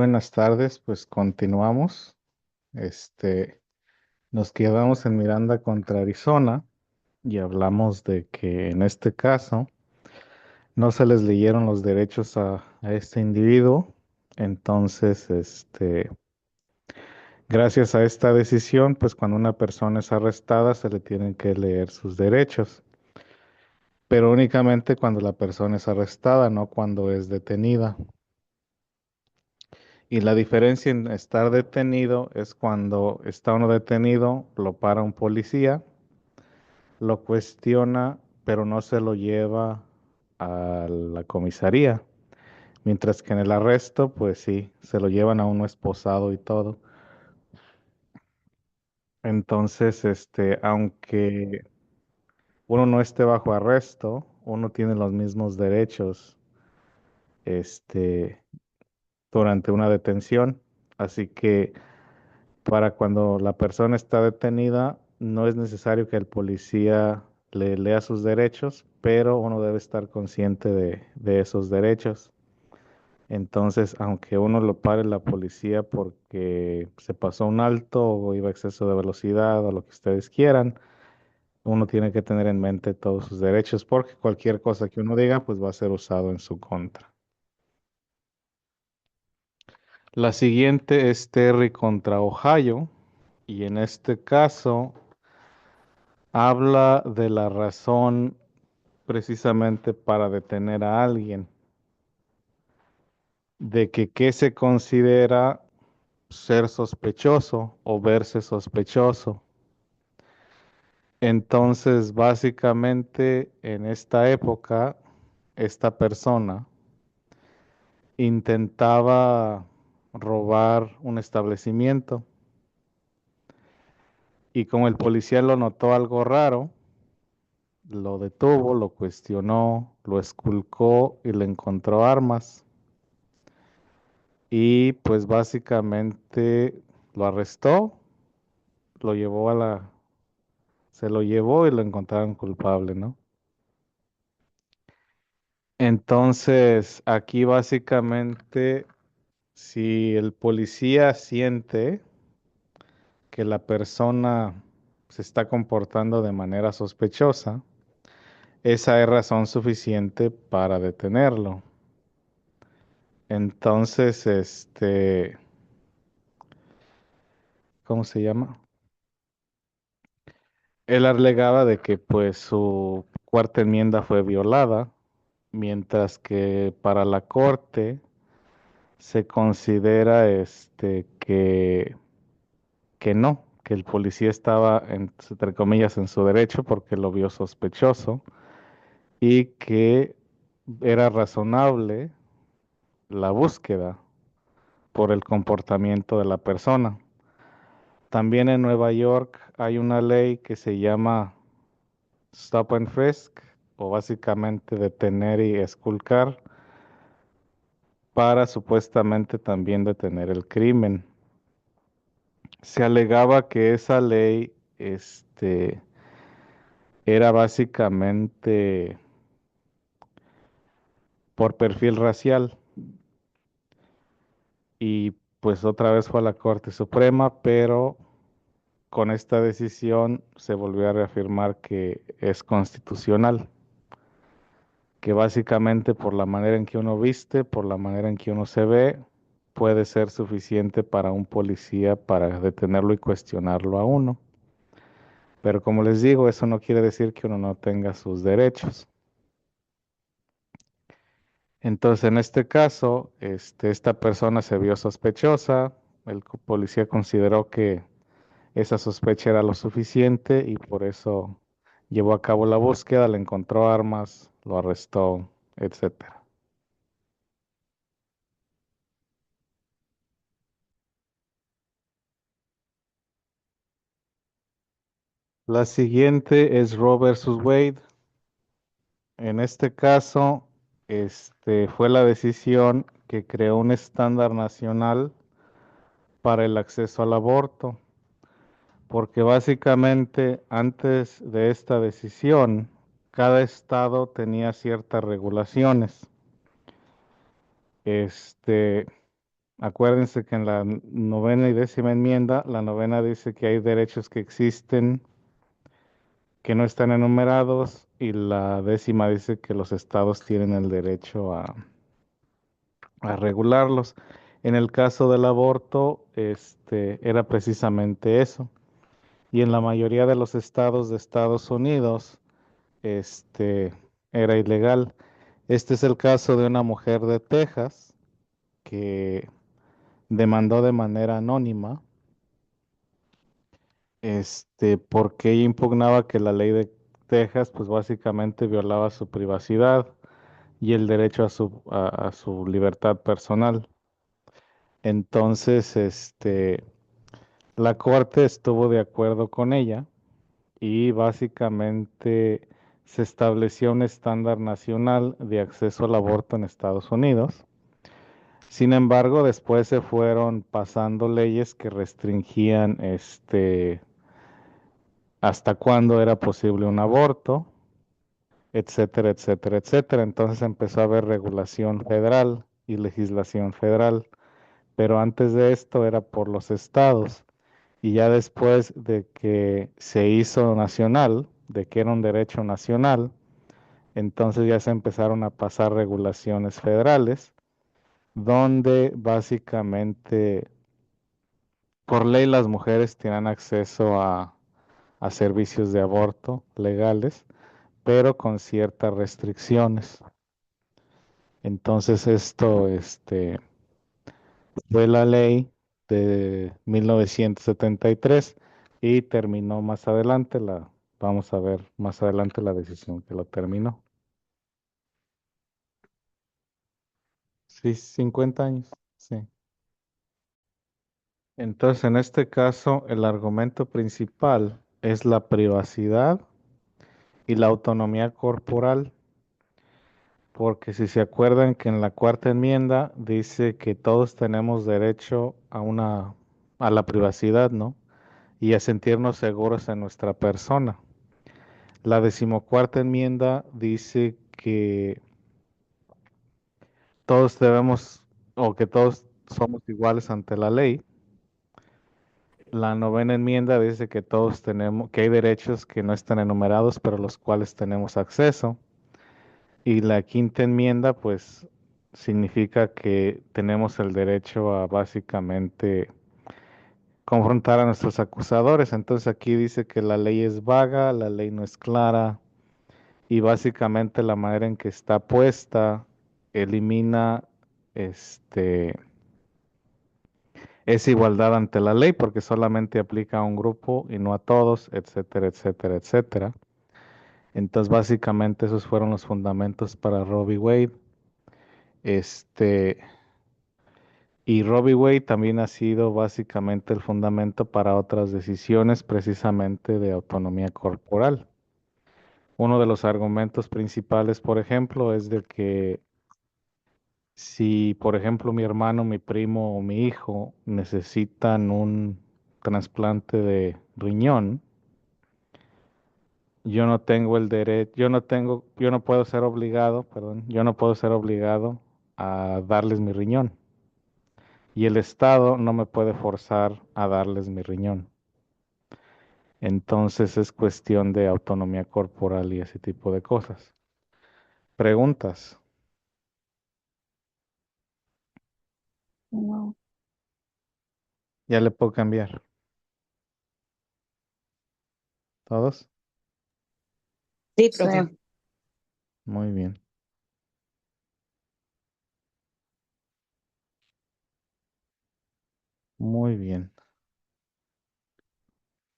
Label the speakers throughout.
Speaker 1: buenas tardes, pues continuamos. Este, Nos quedamos en Miranda contra Arizona y hablamos de que en este caso no se les leyeron los derechos a este individuo. Entonces, gracias a esta decisión, pues cuando una persona es arrestada se le tienen que leer sus derechos, pero únicamente cuando la persona es arrestada, no cuando es detenida. Y la diferencia en estar detenido es cuando está uno detenido, lo para un policía, lo cuestiona, pero no se lo lleva a la comisaría. Mientras que en el arresto, pues sí, se lo llevan a uno esposado y todo. Entonces, aunque uno no esté bajo arresto, uno tiene los mismos derechos, este, durante una detención. Así que para cuando la persona está detenida, no es necesario que el policía le lea sus derechos, pero uno debe estar consciente de esos derechos. Entonces, aunque uno lo pare la policía porque se pasó un alto o iba a exceso de velocidad o lo que ustedes quieran, uno tiene que tener en mente todos sus derechos porque cualquier cosa que uno diga, pues va a ser usado en su contra. La siguiente es Terry contra Ohio y en este caso habla de la razón precisamente para detener a alguien, de que qué se considera ser sospechoso o verse sospechoso. Entonces, básicamente, en esta época, esta persona intentaba robar un establecimiento y como el policía lo notó algo raro, lo detuvo, lo cuestionó, lo esculcó y le encontró armas. Y pues básicamente lo arrestó, lo llevó se lo llevó y lo encontraron culpable, ¿no? Entonces, aquí básicamente, si el policía siente que la persona se está comportando de manera sospechosa, esa es razón suficiente para detenerlo. Entonces, ¿cómo se llama? Él alegaba de que pues su cuarta enmienda fue violada, mientras que para la corte se considera que no, que el policía estaba entre comillas en su derecho porque lo vio sospechoso y que era razonable la búsqueda por el comportamiento de la persona. También en Nueva York hay una ley que se llama Stop and Frisk, o básicamente detener y esculcar, para supuestamente también detener el crimen. Se alegaba que esa ley, era básicamente por perfil racial y pues otra vez fue a la Corte Suprema, pero con esta decisión se volvió a reafirmar que es constitucional, que básicamente por la manera en que uno viste, por la manera en que uno se ve, puede ser suficiente para un policía para detenerlo y cuestionarlo a uno. Pero como les digo, eso no quiere decir que uno no tenga sus derechos. Entonces, en este caso, esta persona se vio sospechosa, el policía consideró que esa sospecha era lo suficiente y por eso llevó a cabo la búsqueda, le encontró armas, lo arrestó, etcétera. La siguiente es Roe versus Wade. En este caso, fue la decisión que creó un estándar nacional para el acceso al aborto, porque básicamente antes de esta decisión, cada estado tenía ciertas regulaciones. Este, Acuérdense que en la novena y décima enmienda, la novena dice que hay derechos que existen que no están enumerados y la décima dice que los estados tienen el derecho a regularlos. En el caso del aborto, era precisamente eso. Y en la mayoría de los estados de Estados Unidos, este, era ilegal. Este es el caso de una mujer de Texas que demandó de manera anónima, porque ella impugnaba que la ley de Texas, pues básicamente violaba su privacidad y el derecho a su libertad personal. Entonces, la corte estuvo de acuerdo con ella y básicamente se estableció un estándar nacional de acceso al aborto en Estados Unidos. Sin embargo, después se fueron pasando leyes que restringían hasta cuándo era posible un aborto, etcétera, etcétera, etcétera. Entonces empezó a haber regulación federal y legislación federal, pero antes de esto era por los estados. Y ya después de que se hizo nacional, de que era un derecho nacional, entonces ya se empezaron a pasar regulaciones federales, donde básicamente por ley las mujeres tienen acceso a servicios de aborto legales, pero con ciertas restricciones. Entonces esto, fue la ley de 1973 y terminó más adelante vamos a ver más adelante la decisión que lo terminó. Sí, 50 años, sí. Entonces, en este caso, el argumento principal es la privacidad y la autonomía corporal, porque si se acuerdan que en la cuarta enmienda dice que todos tenemos derecho a la privacidad, ¿no? Y a sentirnos seguros en nuestra persona. La decimocuarta enmienda dice que todos debemos o que todos somos iguales ante la ley. La novena enmienda dice que todos tenemos, que hay derechos que no están enumerados, pero los cuales tenemos acceso. Y la quinta enmienda, pues, significa que tenemos el derecho a básicamente confrontar a nuestros acusadores. Entonces aquí dice que la ley es vaga, la ley no es clara y básicamente la manera en que está puesta elimina este esa igualdad ante la ley porque solamente aplica a un grupo y no a todos, etcétera, etcétera, etcétera. Entonces, básicamente esos fueron los fundamentos para Roe v. Wade. Este, y Roe v. Wade también ha sido básicamente el fundamento para otras decisiones, precisamente de autonomía corporal. Uno de los argumentos principales, por ejemplo, es de que si, por ejemplo, mi hermano, mi primo o mi hijo necesitan un trasplante de riñón, yo no tengo el derecho, yo no puedo ser obligado, perdón, yo no puedo ser obligado a darles mi riñón. Y el Estado no me puede forzar a darles mi riñón. Entonces es cuestión de autonomía corporal y ese tipo de cosas. Preguntas.
Speaker 2: No.
Speaker 1: Ya le puedo cambiar. ¿Todos?
Speaker 2: Sí, profe. Sí.
Speaker 1: Muy bien. Muy bien.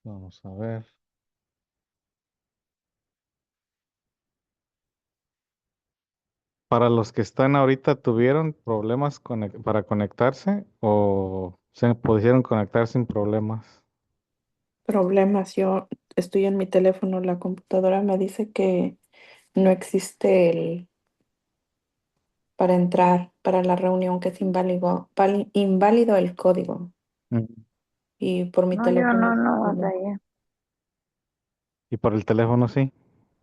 Speaker 1: Vamos a ver. Para los que están ahorita, ¿tuvieron problemas para conectarse o se pudieron conectar sin problemas?
Speaker 2: Problemas. Yo estoy en mi teléfono, la computadora me dice que no existe el para entrar para la reunión, que es inválido el código.
Speaker 1: Mm.
Speaker 2: Y por mi
Speaker 3: No, yo
Speaker 2: teléfono
Speaker 3: no
Speaker 2: no.
Speaker 3: batallé.
Speaker 1: ¿Y por el teléfono sí?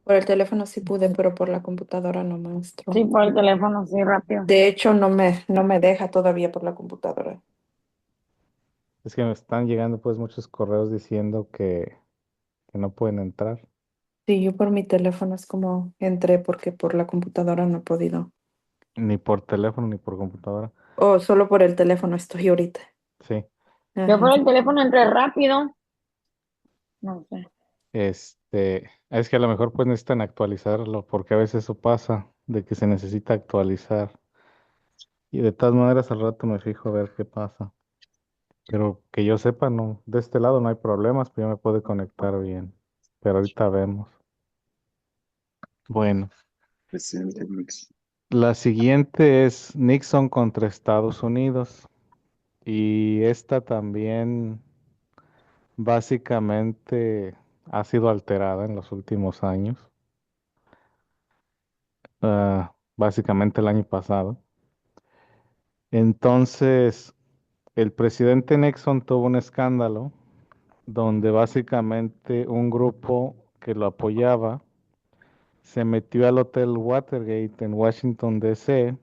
Speaker 2: Por el teléfono sí pude, pero por la computadora no, maestro.
Speaker 3: Sí, por el teléfono, sí, rápido.
Speaker 2: De hecho, no me deja todavía por la computadora.
Speaker 1: Es que me están llegando pues muchos correos diciendo que no pueden entrar,
Speaker 2: Sí, yo por mi teléfono es como entré porque por la computadora no he podido.
Speaker 1: ni por teléfono ni por computadora.
Speaker 2: Oh, solo por el teléfono estoy ahorita.
Speaker 1: Sí,
Speaker 3: Yo
Speaker 2: Ajá.
Speaker 3: por el teléfono entré rápido. No sé.
Speaker 1: es que a lo mejor pues necesitan actualizarlo, porque a veces eso pasa, de que se necesita actualizar. Y de todas maneras al rato me fijo a ver qué pasa. Pero que yo sepa, no, de este lado no hay problemas, pues yo me puedo conectar bien. Pero ahorita vemos. Bueno, la siguiente es Nixon contra Estados Unidos. Y esta también básicamente ha sido alterada en los últimos años. Básicamente el año pasado. Entonces, el presidente Nixon tuvo un escándalo donde básicamente un grupo que lo apoyaba se metió al Hotel Watergate en Washington, D.C.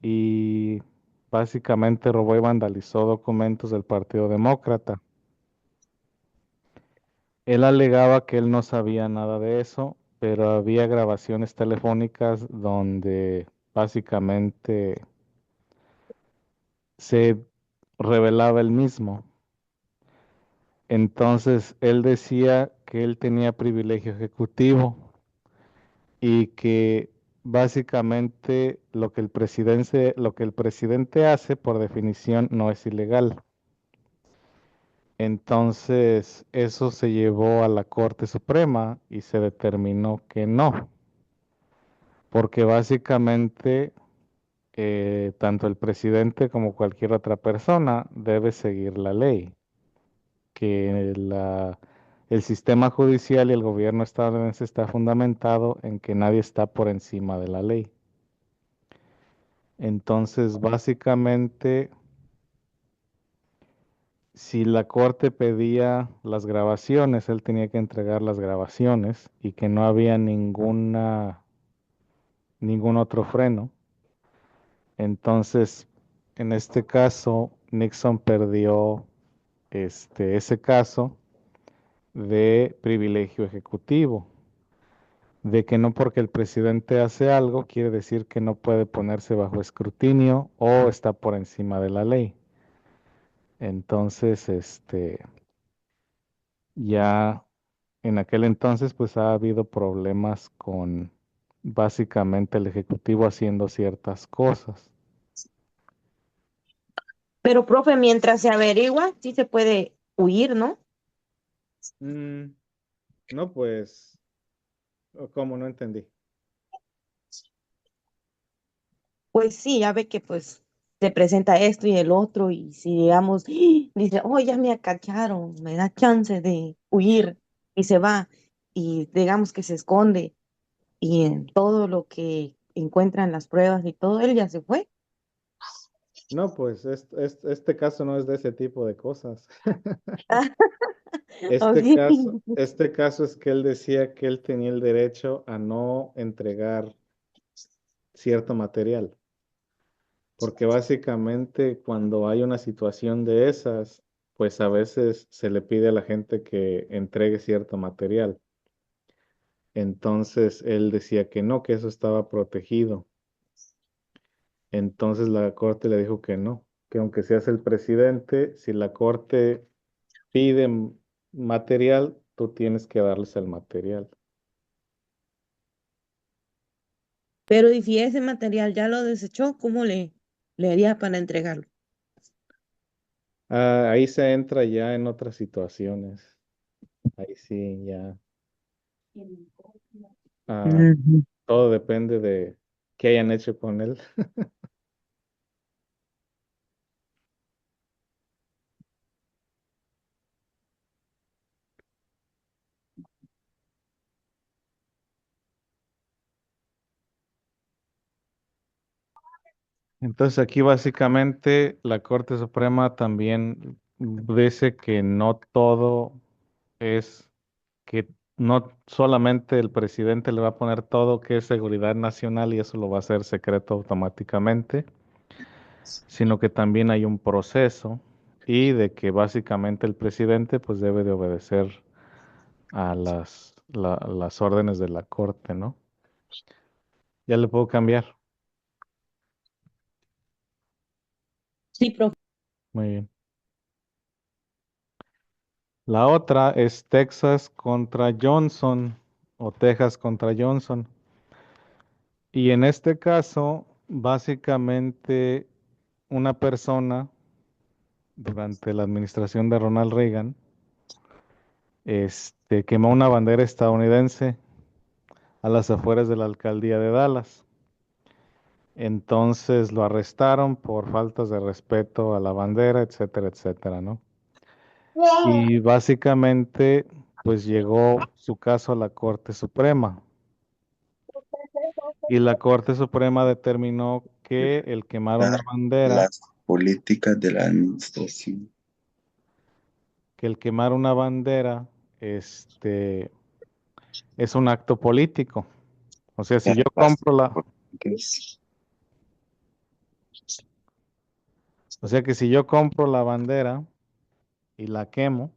Speaker 1: y básicamente robó y vandalizó documentos del Partido Demócrata. Él alegaba que él no sabía nada de eso, pero había grabaciones telefónicas donde básicamente se revelaba él mismo. Entonces él decía que él tenía privilegio ejecutivo y que básicamente lo que el presidente hace por definición no es ilegal. Entonces eso se llevó a la Corte Suprema y se determinó que no, porque básicamente tanto el presidente como cualquier otra persona debe seguir la ley, que el sistema judicial y el gobierno estadounidense está fundamentado en que nadie está por encima de la ley. Entonces, básicamente, si la corte pedía las grabaciones, él tenía que entregar las grabaciones y que no había ningún otro freno. Entonces, en este caso, Nixon perdió ese caso de privilegio ejecutivo, de que no porque el presidente hace algo quiere decir que no puede ponerse bajo escrutinio o está por encima de la ley. Entonces, ya en aquel entonces, pues ha habido problemas con básicamente el ejecutivo haciendo ciertas cosas.
Speaker 4: Pero, profe, mientras se averigua, sí se puede huir, ¿no?
Speaker 1: Mm, no, pues, ¿cómo no entendí?
Speaker 4: Pues sí, ya ve que pues se presenta esto y el otro y si digamos, dice, oh, ya me acacharon, me da chance de huir y se va y digamos que se esconde y en todo lo que encuentran las pruebas y todo, él ya se fue.
Speaker 1: No, pues este caso no es de ese tipo de cosas.
Speaker 4: Oh, sí.
Speaker 1: Este caso es que él decía que él tenía el derecho a no entregar cierto material, porque básicamente cuando hay una situación de esas, pues a veces se le pide a la gente que entregue cierto material. Entonces él decía que no, que eso estaba protegido. Entonces la corte le dijo que no, que aunque seas el presidente, si la corte pide material, tú tienes que darles el material.
Speaker 4: Pero y si ese material ya lo desechó, ¿cómo le haría para entregarlo?
Speaker 1: Ahí se entra ya en otras situaciones. Ahí sí, ya. ah,
Speaker 4: Ujú.
Speaker 1: Todo depende de qué hayan hecho con él. Entonces aquí básicamente la Corte Suprema también dice que no todo es que no solamente el presidente le va a poner todo que es seguridad nacional y eso lo va a hacer secreto automáticamente, sino que también hay un proceso y de que básicamente el presidente pues debe de obedecer a las órdenes de la corte, ¿no? Ya le puedo cambiar.
Speaker 4: Sí, profe.
Speaker 1: Muy bien. La otra es Texas contra Johnson o Texas contra Johnson. Y en este caso, básicamente una persona durante la administración de Ronald Reagan, quemó una bandera estadounidense a las afueras de la alcaldía de Dallas. Entonces lo arrestaron por faltas de respeto a la bandera, etcétera, etcétera, ¿no? Y básicamente, pues llegó su caso a la Corte Suprema. Y la Corte Suprema determinó que el quemar una bandera,
Speaker 5: las políticas de la administración.
Speaker 1: que el quemar una bandera, este, es un acto político. O sea, si yo
Speaker 5: Las
Speaker 1: compro la,
Speaker 5: políticas.
Speaker 1: o sea que si yo compro la bandera y la quemo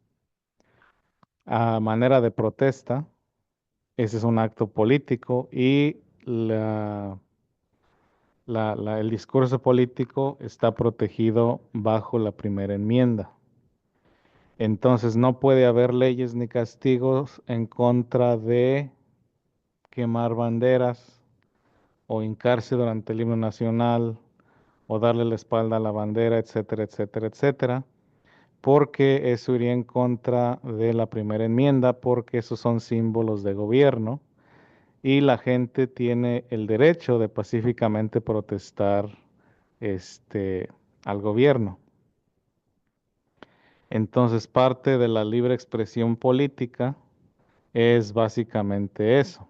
Speaker 1: a manera de protesta, ese es un acto político y el discurso político está protegido bajo la primera enmienda. Entonces no puede haber leyes ni castigos en contra de quemar banderas o hincarse durante el himno nacional o darle la espalda a la bandera, etcétera, etcétera, etcétera, porque eso iría en contra de la primera enmienda, porque esos son símbolos de gobierno y la gente tiene el derecho de pacíficamente protestar al gobierno. Entonces, parte de la libre expresión política es básicamente eso.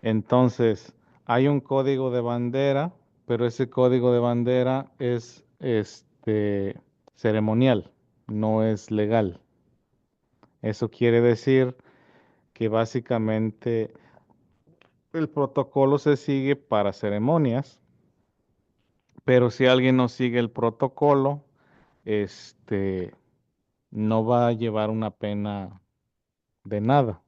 Speaker 1: Entonces, hay un código de bandera, pero ese código de bandera es ceremonial, no es legal. Eso quiere decir que básicamente el protocolo se sigue para ceremonias, pero si alguien no sigue el protocolo, este, no va a llevar una pena de nada,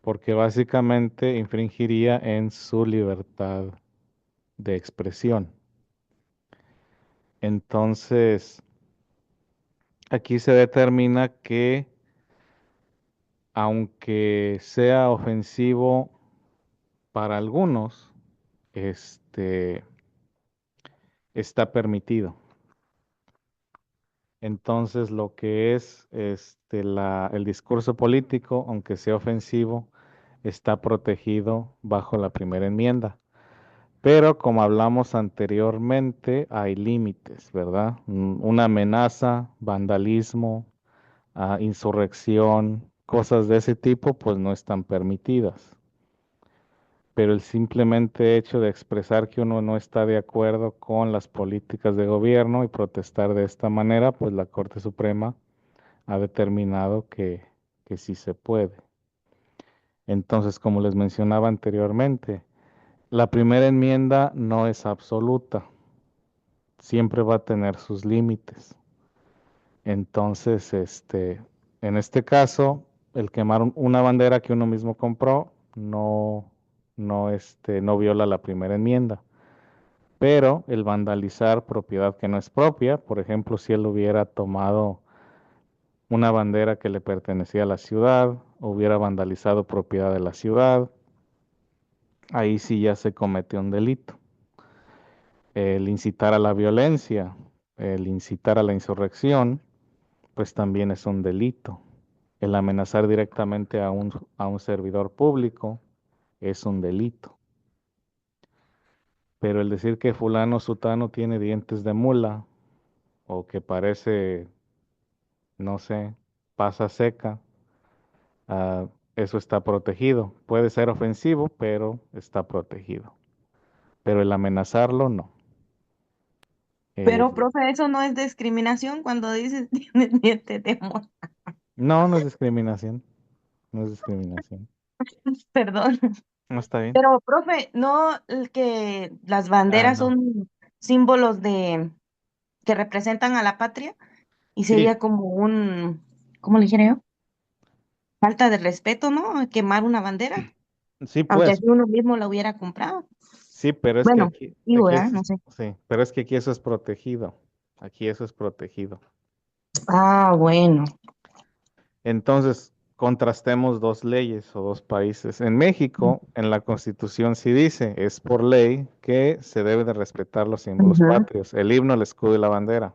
Speaker 1: porque básicamente infringiría en su libertad de expresión. Entonces, aquí se determina que aunque sea ofensivo para algunos, está permitido. Entonces, lo que es el discurso político, aunque sea ofensivo, está protegido bajo la primera enmienda. Pero como hablamos anteriormente, hay límites, ¿verdad? Una amenaza, vandalismo, insurrección, cosas de ese tipo, pues no están permitidas. Pero el simplemente hecho de expresar que uno no está de acuerdo con las políticas de gobierno y protestar de esta manera, pues la Corte Suprema ha determinado que sí se puede. Entonces, como les mencionaba anteriormente, la primera enmienda no es absoluta, siempre va a tener sus límites. Entonces, en este caso, el quemar una bandera que uno mismo compró no viola la primera enmienda. Pero el vandalizar propiedad que no es propia, por ejemplo, si él hubiera tomado una bandera que le pertenecía a la ciudad, hubiera vandalizado propiedad de la ciudad, ahí sí ya se cometió un delito. El incitar a la violencia, el incitar a la insurrección, pues también es un delito. El amenazar directamente a un servidor público es un delito. Pero el decir que fulano sutano tiene dientes de mula o que parece, no sé, pasa seca, ah, eso está protegido. Puede ser ofensivo, pero está protegido. Pero el amenazarlo, no. Eh,
Speaker 4: Pero, profe, eso no es discriminación cuando dices tienes dientes de mono.
Speaker 1: no, no es discriminación. No es discriminación.
Speaker 4: Perdón.
Speaker 1: No está bien.
Speaker 4: Pero, profe, ¿no el que las banderas
Speaker 1: No.
Speaker 4: son símbolos de que representan a la patria? Y
Speaker 1: Sí,
Speaker 4: sería como un, ¿cómo le dijera yo? Falta de respeto, ¿no? Quemar una bandera,
Speaker 1: sí,
Speaker 4: aunque
Speaker 1: pues,
Speaker 4: así uno mismo la hubiera comprado.
Speaker 1: sí, pero es que
Speaker 4: Bueno,
Speaker 1: aquí,
Speaker 4: digo,
Speaker 1: aquí
Speaker 4: ¿verdad?
Speaker 1: eso
Speaker 4: No
Speaker 1: es,
Speaker 4: sé.
Speaker 1: sí, pero es que aquí eso es protegido. Aquí eso es protegido.
Speaker 4: Ah, bueno.
Speaker 1: Entonces, contrastemos dos leyes o dos países. En México, en la Constitución sí dice, es por ley que se debe de respetar los símbolos
Speaker 4: Ujú,
Speaker 1: patrios, el himno, el escudo y la bandera.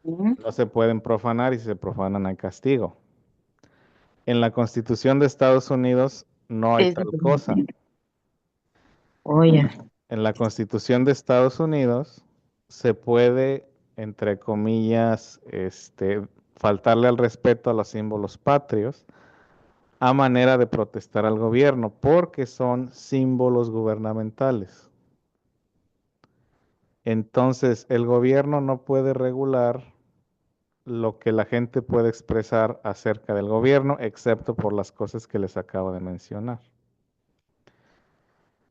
Speaker 4: ujú.
Speaker 1: No se pueden profanar y si se profanan hay castigo. En la Constitución de Estados Unidos no hay
Speaker 4: Es
Speaker 1: tal cosa.
Speaker 4: diferente. Oye.
Speaker 1: En la Constitución de Estados Unidos se puede, entre comillas, faltarle al respeto a los símbolos patrios a manera de protestar al gobierno, porque son símbolos gubernamentales. Entonces, el gobierno no puede regular lo que la gente puede expresar acerca del gobierno, excepto por las cosas que les acabo de mencionar.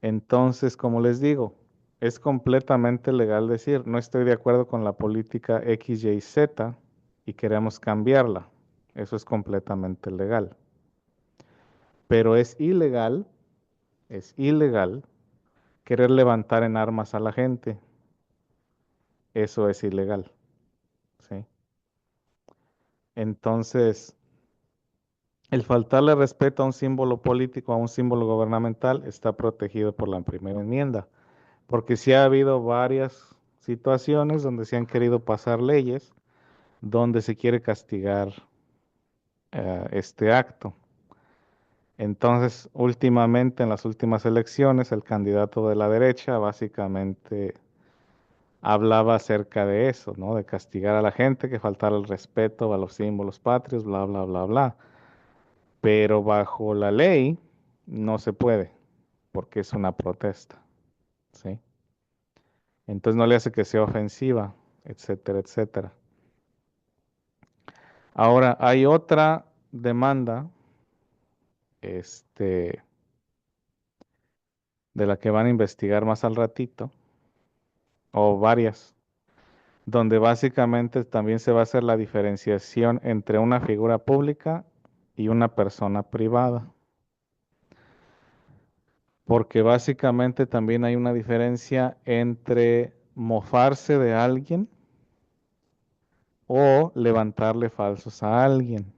Speaker 1: Entonces, como les digo, es completamente legal decir, no estoy de acuerdo con la política X, Y, Z y queremos cambiarla. Eso es completamente legal. Pero es ilegal querer levantar en armas a la gente. Eso es ilegal, ¿sí? Entonces, el faltarle respeto a un símbolo político, a un símbolo gubernamental, está protegido por la primera enmienda. Porque sí ha habido varias situaciones donde se han querido pasar leyes donde se quiere castigar este acto. Entonces, últimamente, en las últimas elecciones, el candidato de la derecha básicamente hablaba acerca de eso, ¿no? De castigar a la gente, que faltara el respeto a los símbolos patrios, bla, bla, bla, bla. Pero bajo la ley no se puede, porque es una protesta, ¿sí? Entonces no le hace que sea ofensiva, etcétera, etcétera. Ahora, hay otra demanda, este, de la que van a investigar más al ratito, o varias, donde básicamente también se va a hacer la diferenciación entre una figura pública y una persona privada, porque básicamente también hay una diferencia entre mofarse de alguien o levantarle falsos a alguien.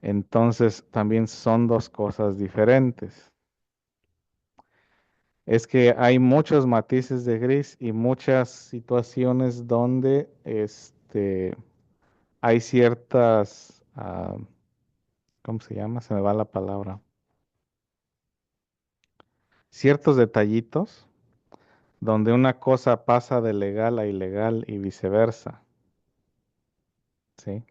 Speaker 1: Entonces también son dos cosas diferentes. Es que hay muchos matices de gris y muchas situaciones donde hay ciertas, ¿cómo se llama? Se me va la palabra. Ciertos detallitos donde una cosa pasa de legal a ilegal y viceversa, ¿sí?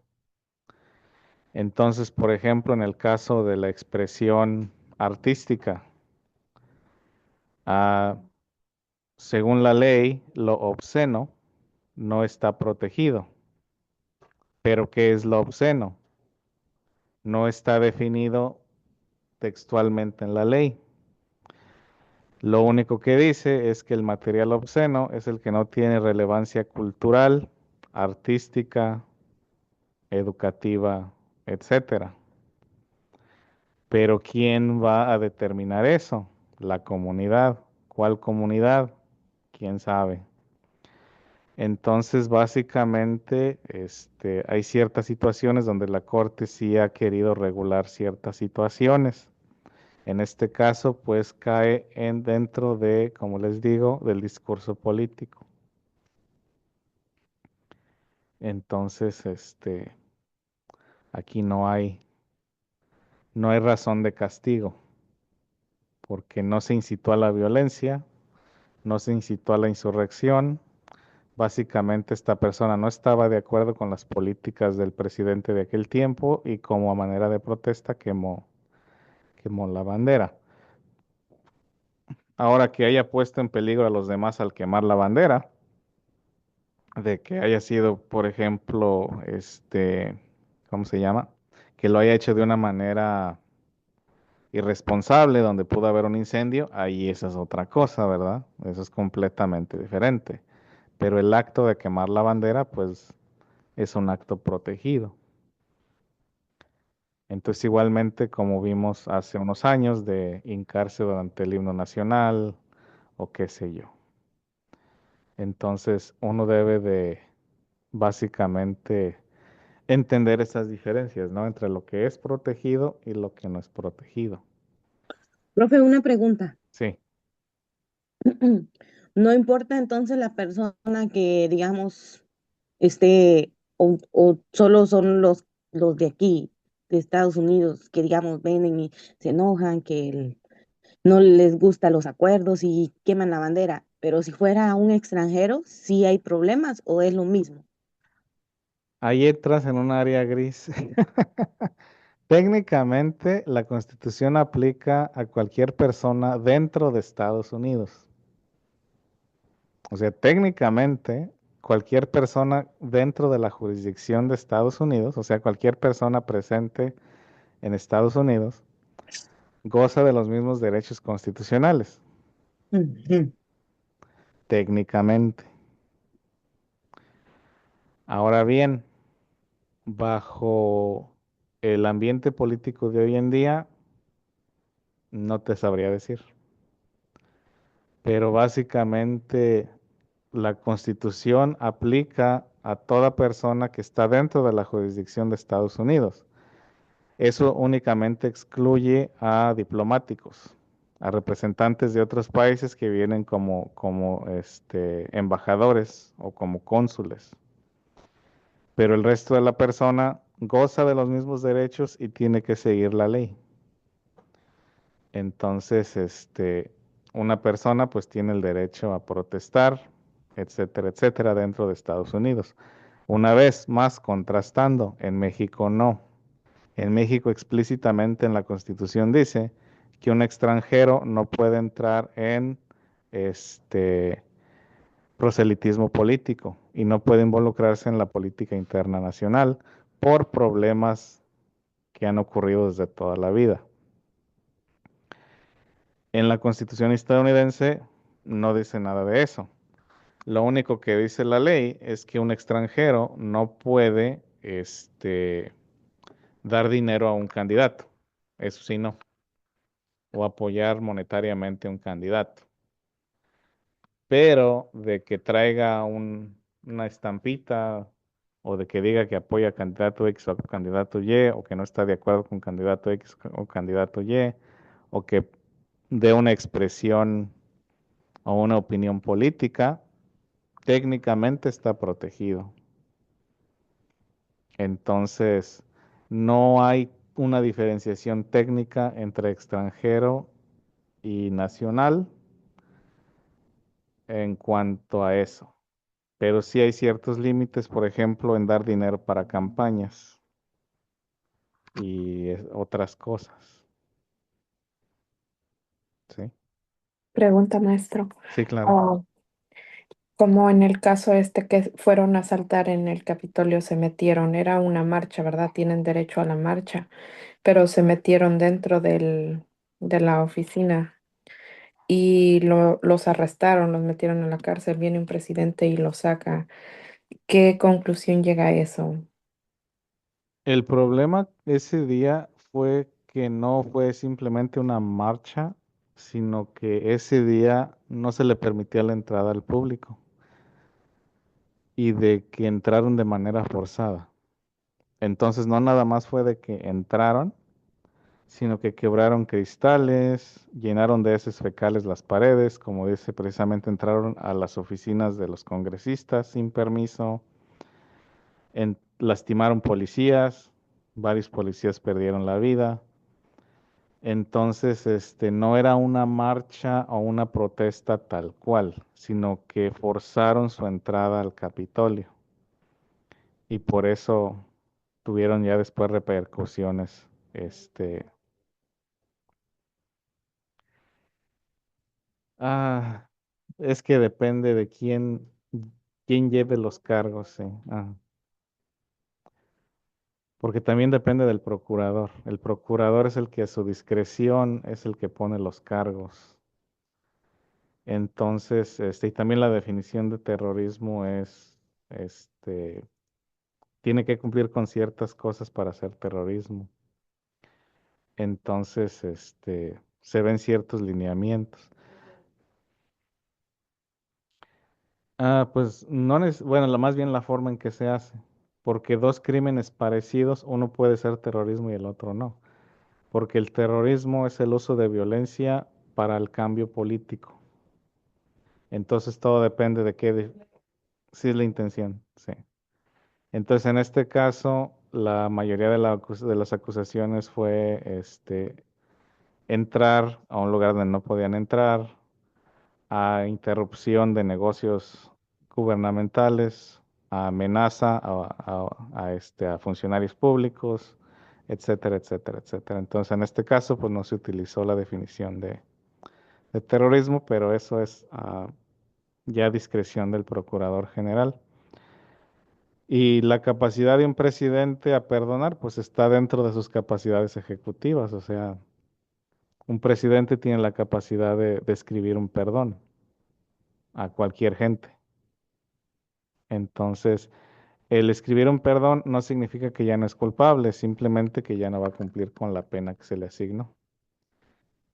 Speaker 1: Entonces, por ejemplo, en el caso de la expresión artística, ah, según la ley, lo obsceno no está protegido. Pero ¿qué es lo obsceno? No está definido textualmente en la ley. Lo único que dice es que el material obsceno es el que no tiene relevancia cultural, artística, educativa, etcétera. Pero ¿quién va a determinar eso? La comunidad. ¿Cuál comunidad? ¿Quién sabe? Entonces, básicamente, hay ciertas situaciones donde la Corte sí ha querido regular ciertas situaciones. En este caso, pues cae en dentro de, como les digo, del discurso político. Entonces, aquí no hay razón de castigo, porque no se incitó a la violencia, no se incitó a la insurrección. Básicamente, esta persona no estaba de acuerdo con las políticas del presidente de aquel tiempo y como a manera de protesta quemó la bandera. Ahora que haya puesto en peligro a los demás al quemar la bandera, de que haya sido, por ejemplo, ¿cómo se llama? Que lo haya hecho de una manera irresponsable, donde pudo haber un incendio, ahí esa es otra cosa, ¿verdad? Eso es completamente diferente. Pero el acto de quemar la bandera, pues es un acto protegido. Entonces, igualmente, como vimos hace unos años, de hincarse durante el himno nacional o qué sé yo. Entonces, uno debe de básicamente entender esas diferencias, ¿no? Entre lo que es protegido y lo que no es protegido.
Speaker 4: Profe, una pregunta.
Speaker 1: Sí.
Speaker 4: No importa entonces la persona que, digamos, esté, o solo son los de aquí, de Estados Unidos, que, digamos, vienen y se enojan, que no les gustan los acuerdos y queman la bandera. Pero si fuera un extranjero, ¿sí hay problemas o es lo mismo?
Speaker 1: Ahí entras en un área gris. Técnicamente, la Constitución aplica a cualquier persona dentro de Estados Unidos. O sea, técnicamente, cualquier persona dentro de la jurisdicción de Estados Unidos, o sea, cualquier persona presente en Estados Unidos, goza de los mismos derechos constitucionales,
Speaker 4: Ujú.
Speaker 1: técnicamente. Ahora bien, bajo el ambiente político de hoy en día, no te sabría decir. Pero básicamente la Constitución aplica a toda persona que está dentro de la jurisdicción de Estados Unidos. Eso únicamente excluye a diplomáticos, a representantes de otros países que vienen como embajadores o como cónsules. Pero el resto de la persona goza de los mismos derechos y tiene que seguir la ley. Entonces, una persona pues tiene el derecho a protestar, etcétera, etcétera, dentro de Estados Unidos. Una vez más, contrastando, en México no. En México explícitamente en la Constitución dice que un extranjero no puede entrar en este proselitismo político y no puede involucrarse en la política interna nacional por problemas que han ocurrido desde toda la vida. En la Constitución estadounidense no dice nada de eso. Lo único que dice la ley es que un extranjero no puede dar dinero a un candidato. Eso sí, no. O apoyar monetariamente a un candidato. Pero de que traiga una estampita o de que diga que apoya a candidato X o a candidato Y o que no está de acuerdo con candidato X o candidato Y o que dé una expresión o una opinión política, técnicamente está protegido. Entonces, no hay una diferenciación técnica entre extranjero y nacional en cuanto a eso. Pero sí hay ciertos límites, por ejemplo, en dar dinero para campañas y otras cosas. ¿Sí?
Speaker 2: Pregunta, maestro.
Speaker 1: Sí, claro.
Speaker 2: Ah, como en el caso este que fueron a asaltar en el Capitolio, se metieron, era una marcha, ¿verdad? Tienen derecho a la marcha, pero se metieron dentro de la oficina y los arrestaron, los metieron a la cárcel, viene un presidente y los saca. ¿Qué conclusión llega a eso?
Speaker 1: El problema ese día fue que no fue simplemente una marcha, sino que ese día no se le permitía la entrada al público y de que entraron de manera forzada. Entonces no nada más fue de que entraron, sino que quebraron cristales, llenaron de heces fecales las paredes, como dice, precisamente entraron a las oficinas de los congresistas sin permiso, lastimaron policías, varios policías perdieron la vida. Entonces, no era una marcha o una protesta tal cual, sino que forzaron su entrada al Capitolio y por eso tuvieron ya después repercusiones, ah, es que depende de quién lleve los cargos, sí. Ah. porque también depende del procurador. El procurador es el que a su discreción es el que pone los cargos. Entonces, y también la definición de terrorismo es, este, tiene que cumplir con ciertas cosas para hacer terrorismo. Entonces, se ven ciertos lineamientos. Pues no es, bueno, más bien la forma en que se hace, porque dos crímenes parecidos, uno puede ser terrorismo y el otro no, porque el terrorismo es el uso de violencia para el cambio político. Entonces todo depende de sí es la intención, sí. Entonces en este caso, la mayoría de las acusaciones fue, entrar a un lugar donde no podían entrar, a interrupción de negocios gubernamentales, a amenaza a funcionarios públicos, etcétera, etcétera, etcétera. Entonces, en este caso, pues no se utilizó la definición de terrorismo, pero eso es ya discreción del procurador general. Y la capacidad de un presidente a perdonar, pues está dentro de sus capacidades ejecutivas. O sea, un presidente tiene la capacidad de escribir un perdón a cualquier gente. Entonces, el escribir un perdón no significa que ya no es culpable, simplemente que ya no va a cumplir con la pena que se le asignó,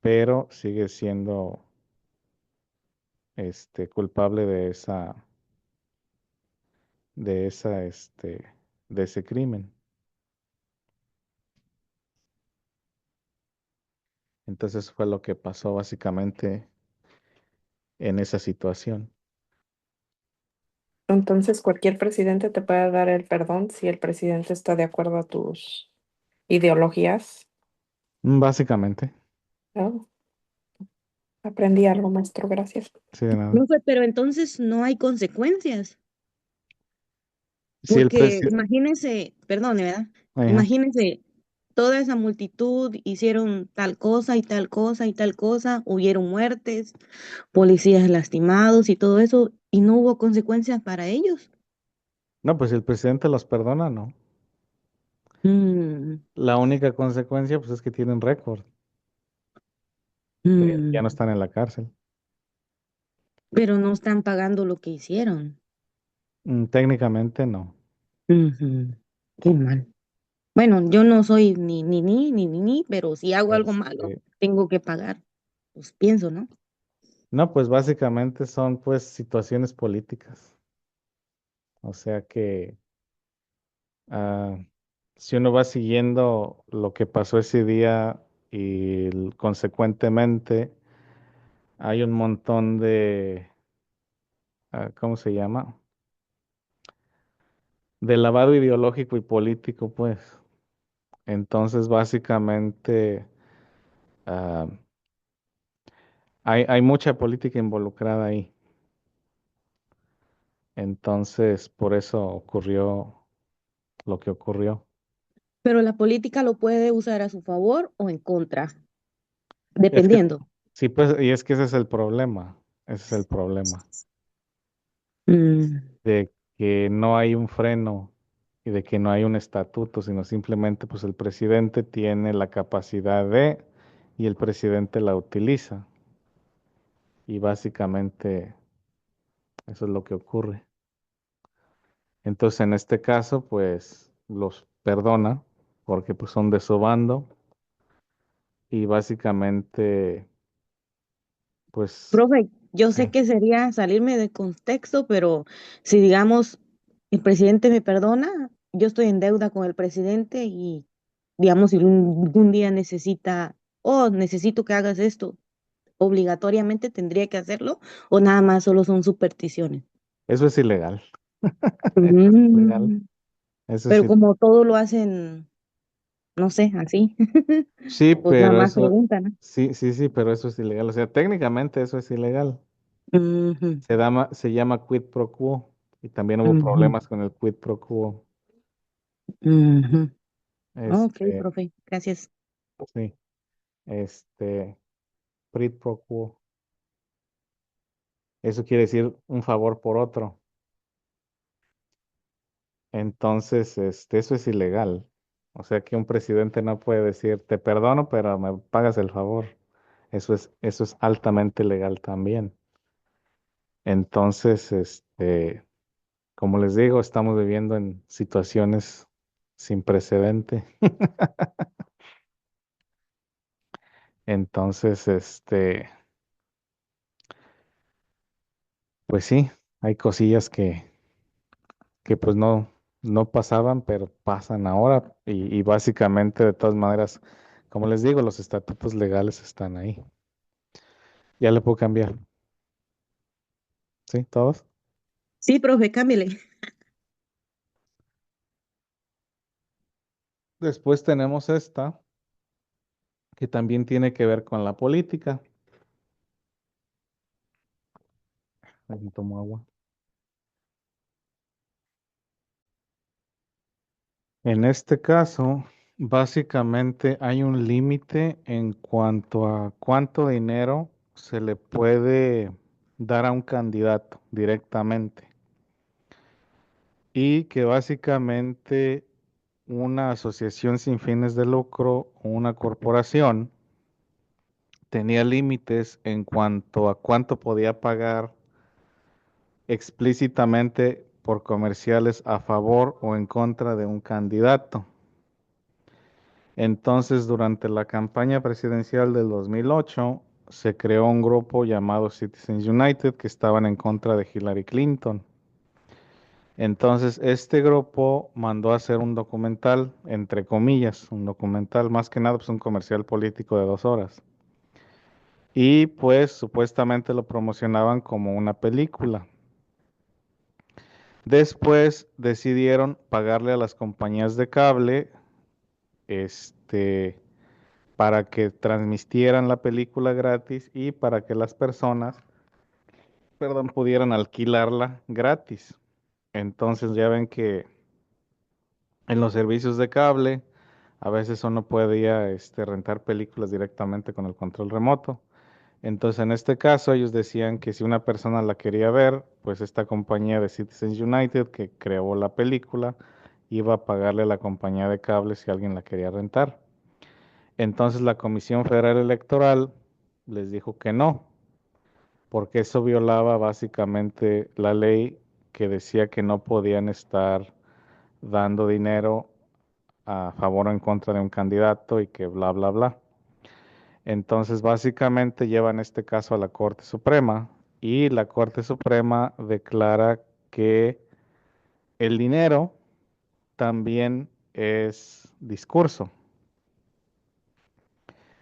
Speaker 1: pero sigue siendo culpable de esa, de ese crimen. Entonces fue lo que pasó básicamente en esa situación.
Speaker 2: Entonces, cualquier presidente te puede dar el perdón si el presidente está de acuerdo a tus ideologías.
Speaker 1: Básicamente,
Speaker 2: Oh, aprendí algo, maestro, gracias.
Speaker 1: sí, de nada.
Speaker 4: Profe, pero entonces no hay consecuencias,
Speaker 1: Si el
Speaker 4: porque
Speaker 1: presidente,
Speaker 4: imagínense, perdone, ¿verdad? Imagínense, toda esa multitud hicieron tal cosa y tal cosa y tal cosa, hubieron muertes, policías lastimados y todo eso, y no hubo consecuencias para ellos.
Speaker 1: no, pues si el presidente los perdona, no.
Speaker 4: Mm,
Speaker 1: La única consecuencia, pues es que tienen récord, ya no
Speaker 4: mm,
Speaker 1: están en la cárcel.
Speaker 4: pero no están pagando lo que hicieron.
Speaker 1: Técnicamente no.
Speaker 4: Ujú, qué mal. Bueno, yo no soy ni, pero si hago algo malo,
Speaker 1: Este,
Speaker 4: tengo que pagar. Pues pienso, ¿no?
Speaker 1: no, pues básicamente son pues situaciones políticas. O sea que ah, si uno va siguiendo lo que pasó ese día y consecuentemente hay un montón de, ¿cómo se llama? De lavado ideológico y político, pues. Entonces básicamente ah, hay mucha política involucrada ahí. Entonces por eso ocurrió lo que ocurrió.
Speaker 4: Pero la política lo puede usar a su favor o en contra,
Speaker 1: Es que
Speaker 4: dependiendo.
Speaker 1: sí, pues, y es que ese es el problema. Ese es el problema.
Speaker 4: Mm,
Speaker 1: De que no hay un freno y de que no hay un estatuto, sino simplemente pues el presidente tiene la capacidad y el presidente la utiliza. Y básicamente eso es lo que ocurre. Entonces en este caso pues los perdona porque pues son de su bando y básicamente pues
Speaker 4: Profe, yo sé
Speaker 1: sí.
Speaker 4: que sería salirme de contexto, pero si digamos el presidente me perdona, yo estoy en deuda con el presidente y digamos si algún día necesita, oh, necesito que hagas esto, obligatoriamente tendría que hacerlo o nada más solo son supersticiones.
Speaker 1: Eso es ilegal. Eso es ilegal.
Speaker 4: Mm,
Speaker 1: Eso
Speaker 4: pero
Speaker 1: sí.
Speaker 4: como todo lo hacen, no sé, así,
Speaker 1: Sí,
Speaker 4: pues nada
Speaker 1: pero
Speaker 4: más
Speaker 1: eso,
Speaker 4: preguntan, ¿no?
Speaker 1: sí, sí, sí, pero eso es ilegal. O sea, técnicamente eso es ilegal.
Speaker 4: Ujú,
Speaker 1: Se llama quid pro quo y también hubo
Speaker 4: ujú,
Speaker 1: problemas con el quid pro quo.
Speaker 4: ujú. Ok,
Speaker 1: Este,
Speaker 4: profe, gracias.
Speaker 1: sí, este, quid pro quo. Eso quiere decir un favor por otro. Entonces, eso es ilegal. O sea que un presidente no puede decir, te perdono, pero me pagas el favor. Eso es altamente legal también. Entonces, como les digo, estamos viviendo en situaciones sin precedente. Entonces, pues sí, hay cosillas que pues no pasaban, pero pasan ahora. Y básicamente, de todas maneras, como les digo, los estatutos legales están ahí. Ya le puedo cambiar. ¿Sí? ¿Todos?
Speaker 4: Sí, profe, cámbiale.
Speaker 1: Después tenemos esta, que también tiene que ver con la política. Ahí tomo agua. En este caso, básicamente hay un límite en cuanto a cuánto dinero se le puede dar a un candidato directamente. Y que básicamente una asociación sin fines de lucro o una corporación tenía límites en cuanto a cuánto podía pagar explícitamente por comerciales a favor o en contra de un candidato. Entonces, durante la campaña presidencial del 2008, se creó un grupo llamado Citizens United que estaban en contra de Hillary Clinton. Entonces, este grupo mandó a hacer un documental, entre comillas, un documental, más que nada, pues un comercial político de 2 horas. Y pues supuestamente lo promocionaban como una película. Después decidieron pagarle a las compañías de cable, este, para que transmitieran la película gratis y para que las personas, perdón, pudieran alquilarla gratis. Entonces ya ven que en los servicios de cable a veces uno podía rentar películas directamente con el control remoto. Entonces en este caso ellos decían que si una persona la quería ver, pues esta compañía de Citizens United que creó la película iba a pagarle a la compañía de cable si alguien la quería rentar. Entonces la Comisión Federal Electoral les dijo que no, porque eso violaba básicamente la ley que decía que no podían estar dando dinero a favor o en contra de un candidato y que bla, bla, bla. Entonces básicamente llevan este caso a la Corte Suprema y la Corte Suprema declara que el dinero también es discurso.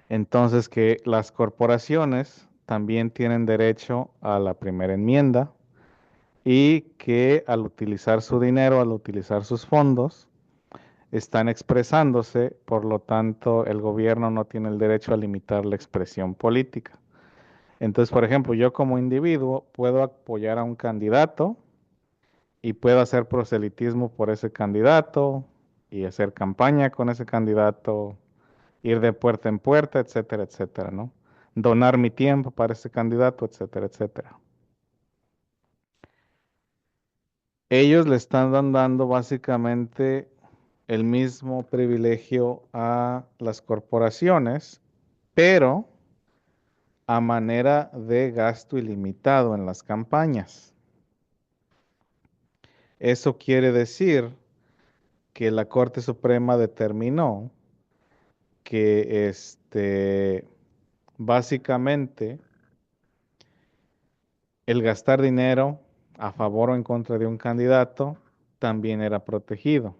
Speaker 1: Entonces que las corporaciones también tienen derecho a la primera enmienda y que al utilizar su dinero, al utilizar sus fondos, están expresándose, por lo tanto el gobierno no tiene el derecho a limitar la expresión política. Entonces, por ejemplo, yo como individuo puedo apoyar a un candidato y puedo hacer proselitismo por ese candidato y hacer campaña con ese candidato, ir de puerta en puerta, etcétera, etcétera, ¿no? Donar mi tiempo para ese candidato, etcétera, etcétera. Ellos le están dando básicamente el mismo privilegio a las corporaciones, pero a manera de gasto ilimitado en las campañas. Eso quiere decir que la Corte Suprema determinó que básicamente el gastar dinero a favor o en contra de un candidato también era protegido.